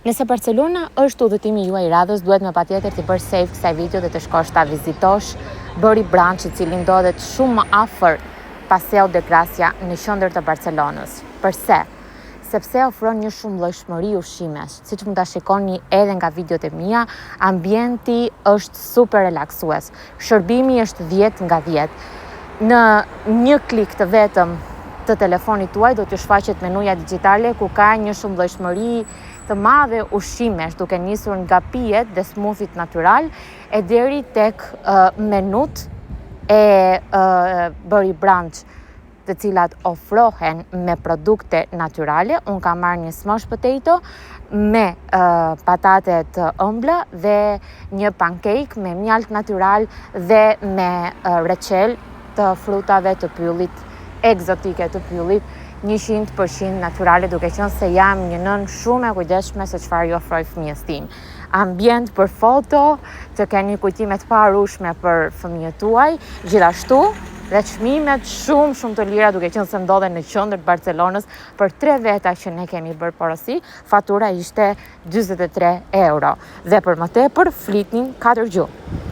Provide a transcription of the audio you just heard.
Nëse Barcelona është udhëtimi juaj i radhës, duhet me patjetër të bësh save kësaj video dhe të shkosh ta vizitosh Bury Branch, i cili ndodhet shumë më afër Paseo de Gracia në qendër të Barcelonës. Përse? Sepse ofron një shumëllojshmëri ushqimesh. Siç mund ta shikoni edhe nga videot e mia, ambienti është super relaksues. Shërbimi është 10 nga 10. Në një klik të vetëm të telefonit tuaj do t'ju shfaqet menuja digjitale ku ka një shumëllojshmëri të madhe ushqimesh, duke nisur nga pijet dhe smoothie natyral e deri tek menut e Bury Branch, të cilat ofrohen me produkte natyrale. Unë kam marrë një smash potato me patate të ëmbla dhe një pancake me mjalt natyral dhe me reçel të frutave të pyllit, egzotike të pyllit, 100% natyrale, duke qenë se jam një nën shumë e kujdesshme se çfarë ju ofroj fëmijës tim. Ambient për foto, të keni kujtime të paharrueshme për fëmijët tuaj, gjithashtu dhe çmimet shumë të lira, duke qenë se ndodhen në qendër të Barcelonës. Për 3 veta që ne kemi bërë porosi, fatura ishte 43 euro. Dhe për më tepër flitnin 4 gjuhë.